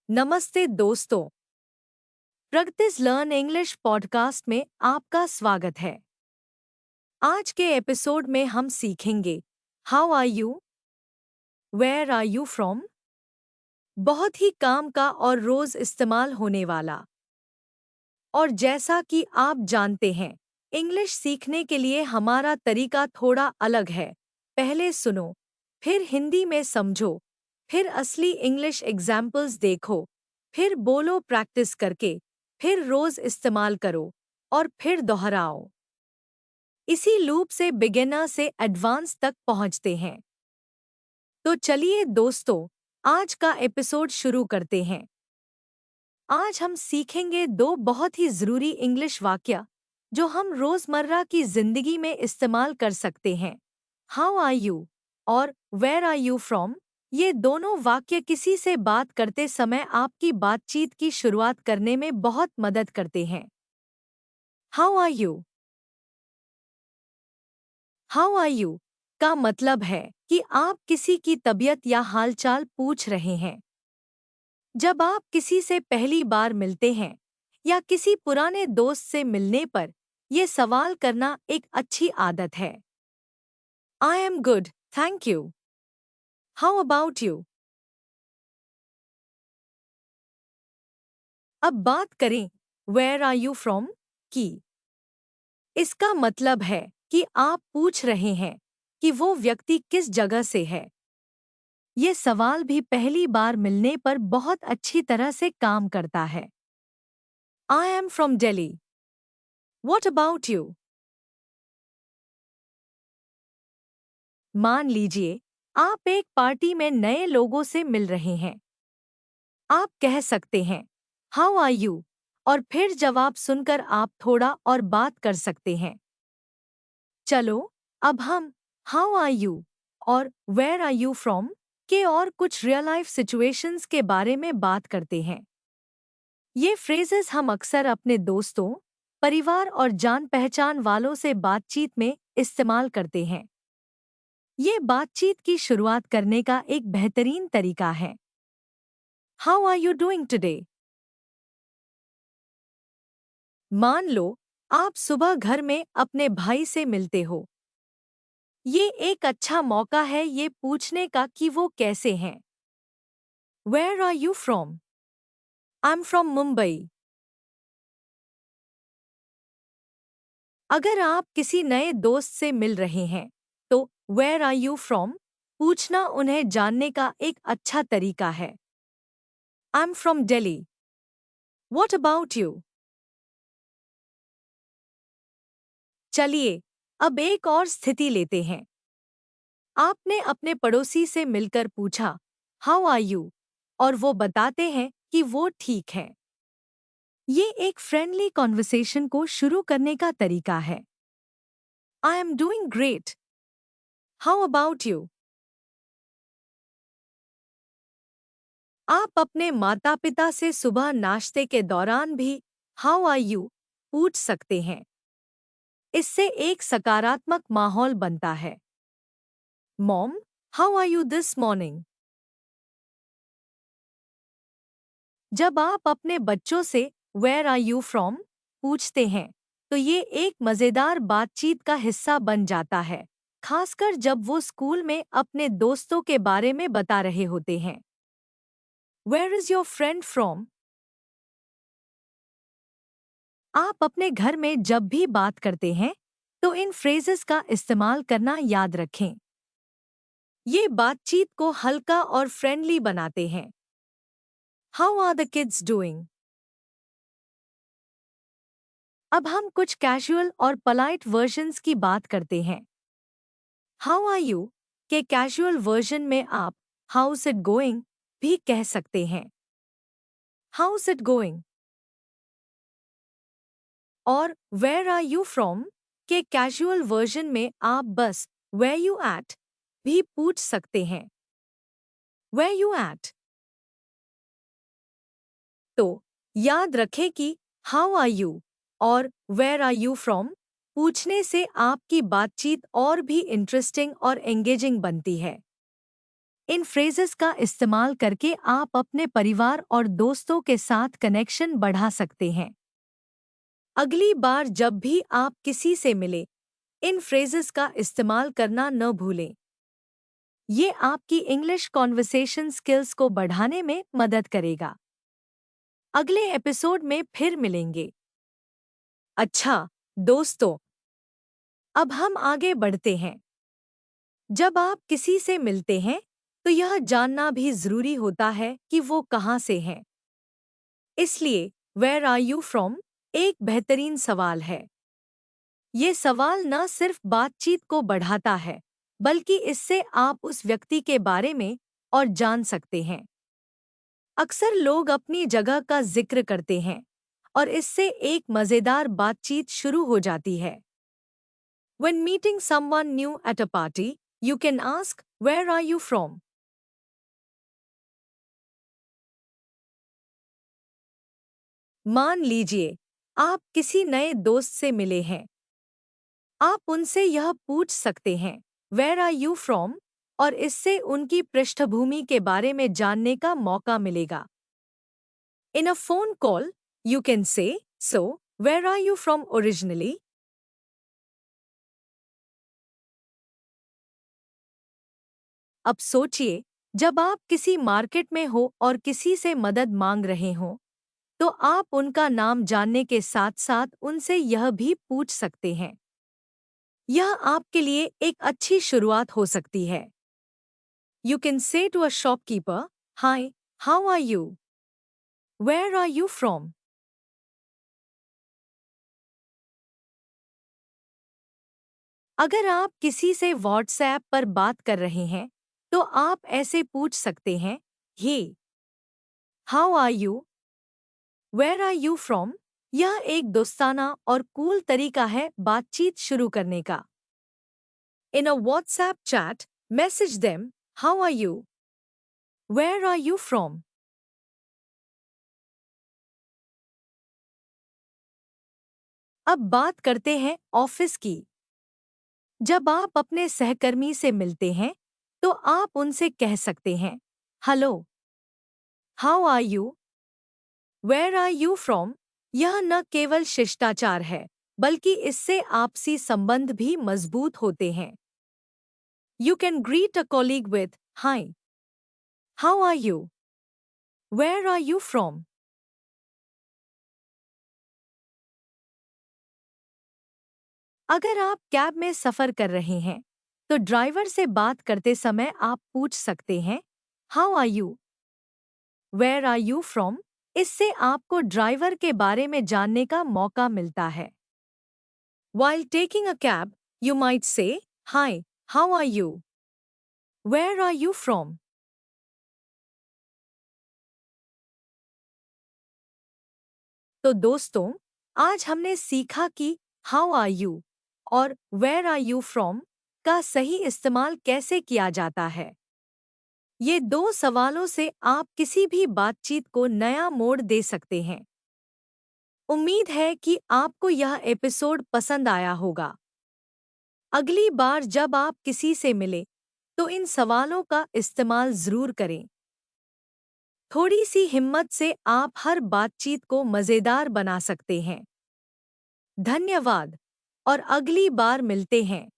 नमस्ते दोस्तों, प्रगतिज learn English podcast में आपका स्वागत है। आज के एपिसोड में हम सीखेंगे how are you, where are you from. बहुत ही काम का और रोज इस्तेमाल होने वाला। और जैसा कि आप जानते हैं, इंग्लिश सीखने के लिए हमारा तरीका थोड़ा अलग है। पहले सुनो, फिर हिंदी में समझो, फिर असली इंग्लिश एग्जाम्पल्स देखो, फिर बोलो प्रैक्टिस करके, फिर रोज इस्तेमाल करो और फिर दोहराओ। इसी लूप से बिगिनर से एडवांस तक पहुंचते हैं। तो चलिए दोस्तों, आज का एपिसोड शुरू करते हैं। आज हम सीखेंगे दो बहुत ही ज़रूरी इंग्लिश वाक्य जो हम रोज़मर्रा की ज़िंदगी में इस्तेमाल कर सकते हैं। हाउ आर यू और वेयर आर यू फ्रॉम। ये दोनों वाक्य किसी से बात करते समय आपकी बातचीत की शुरुआत करने में बहुत मदद करते हैं। How are you, how are you का मतलब है कि आप किसी की तबीयत या हालचाल पूछ रहे हैं। जब आप किसी से पहली बार मिलते हैं या किसी पुराने दोस्त से मिलने पर यह सवाल करना एक अच्छी आदत है। I am good, thank you. How about you. अब बात करें वेयर आर यू फ्रॉम की। इसका मतलब है कि आप पूछ रहे हैं कि वो व्यक्ति किस जगह से है। ये सवाल भी पहली बार मिलने पर बहुत अच्छी तरह से काम करता है। आई am from Delhi. What about you. मान लीजिए आप एक पार्टी में नए लोगों से मिल रहे हैं। आप कह सकते हैं हाउ आर यू और फिर जवाब सुनकर आप थोड़ा और बात कर सकते हैं। चलो अब हम हाउ आर यू और वेयर आर यू फ्रॉम के और कुछ रियल लाइफ सिचुएशंस के बारे में बात करते हैं। ये फ्रेजेस हम अक्सर अपने दोस्तों, परिवार और जान पहचान वालों से बातचीत में इस्तेमाल करते हैं। ये बातचीत की शुरुआत करने का एक बेहतरीन तरीका है। How are you doing today. मान लो आप सुबह घर में अपने भाई से मिलते हो। ये एक अच्छा मौका है ये पूछने का कि वो कैसे हैं। Where are you from. I am from Mumbai. अगर आप किसी नए दोस्त से मिल रहे हैं तो वेयर आर यू फ्रॉम पूछना उन्हें जानने का एक अच्छा तरीका है। आई am from Delhi. What about you. चलिए अब एक और स्थिति लेते हैं। आपने अपने पड़ोसी से मिलकर पूछा हाउ आर यू और वो बताते हैं कि वो ठीक है। ये एक फ्रेंडली कॉन्वर्सेशन को शुरू करने का तरीका है। I am doing great. How about you. आप अपने माता पिता से सुबह नाश्ते के दौरान भी हाउ आर यू पूछ सकते हैं। इससे एक सकारात्मक माहौल बनता है। Mom, how are you this morning. जब आप अपने बच्चों से वेयर आर यू फ्रॉम पूछते हैं तो ये एक मज़ेदार बातचीत का हिस्सा बन जाता है, खासकर जब वो स्कूल में अपने दोस्तों के बारे में बता रहे होते हैं। Where is your friend from. आप अपने घर में जब भी बात करते हैं तो इन फ्रेजेस का इस्तेमाल करना याद रखें। ये बातचीत को हल्का और फ्रेंडली बनाते हैं। How are the kids doing. अब हम कुछ कैजुअल और पोलाइट वर्जन्स की बात करते हैं। हाउ आर यू के कैजुअल वर्जन में आप हाउस इट गोइंग भी कह सकते हैं। House it going. और वेयर आर यू फ्रॉम के कैजुअल वर्जन में आप बस वेयर यू एट भी पूछ सकते हैं। Where you at. तो याद रखें कि हाउ आर यू और वेयर आर यू फ्रॉम पूछने से आपकी बातचीत और भी इंटरेस्टिंग और एंगेजिंग बनती है। इन फ्रेजेस का इस्तेमाल करके आप अपने परिवार और दोस्तों के साथ कनेक्शन बढ़ा सकते हैं। अगली बार जब भी आप किसी से मिले, इन फ्रेजेस का इस्तेमाल करना न भूलें। ये आपकी इंग्लिश कॉन्वर्सेशन स्किल्स को बढ़ाने में मदद करेगा। अगले एपिसोड में फिर मिलेंगे। अच्छा दोस्तों, अब हम आगे बढ़ते हैं। जब आप किसी से मिलते हैं तो यह जानना भी जरूरी होता है कि वो कहाँ से हैं। इसलिए वेयर आर यू फ्रॉम एक बेहतरीन सवाल है। ये सवाल न सिर्फ बातचीत को बढ़ाता है, बल्कि इससे आप उस व्यक्ति के बारे में और जान सकते हैं। अक्सर लोग अपनी जगह का जिक्र करते हैं और इससे एक मज़ेदार बातचीत शुरू हो जाती है। When meeting someone new at a party, you can ask, "Where are you from?" मान लीजिए, आप किसी नए दोस्त से मिले हैं। आप उनसे यह पूछ सकते हैं, "Where are you from?" और इससे उनकी पृष्ठभूमि के बारे में जानने का मौका मिलेगा। In a phone call, you can say, "So, where are you from originally?" अब सोचिए, जब आप किसी मार्केट में हो और किसी से मदद मांग रहे हो, तो आप उनका नाम जानने के साथ-साथ उनसे यह भी पूछ सकते हैं। यह आपके लिए एक अच्छी शुरुआत हो सकती है। You can say to a shopkeeper, "Hi, how are you? Where are you from?" अगर आप किसी से व्हाट्सएप पर बात कर रहे हैं, तो आप ऐसे पूछ सकते हैं, "Hey, how are you? Where are you from?" यह एक दोस्ताना और कूल तरीका है बातचीत शुरू करने का। In a WhatsApp chat, message them, "How are you? Where are you from?" अब बात करते हैं ऑफिस की। जब आप अपने सहकर्मी से मिलते हैं, तो आप उनसे कह सकते हैं, "hello, how are you? Where are you from?" यह न केवल शिष्टाचार है, बल्कि इससे आपसी संबंध भी मजबूत होते हैं। You can greet a colleague with, "Hi, how are you? Where are you from?" अगर आप कैब में सफर कर रहे हैं, तो ड्राइवर से बात करते समय आप पूछ सकते हैं, "how are you? Where are you from?" इससे आपको ड्राइवर के बारे में जानने का मौका मिलता है। While taking a cab, you might say, "Hi, how are you? Where are you from?" तो दोस्तों, आज हमने सीखा कि हाउ आर यू और वेयर आर यू फ्रॉम का सही इस्तेमाल कैसे किया जाता है। ये दो सवालों से आप किसी भी बातचीत को नया मोड़ दे सकते हैं। उम्मीद है कि आपको यह एपिसोड पसंद आया होगा। अगली बार जब आप किसी से मिले, तो इन सवालों का इस्तेमाल ज़रूर करें। थोड़ी सी हिम्मत से आप हर बातचीत को मज़ेदार बना सकते हैं। धन्यवाद और अगली बार मिलते हैं।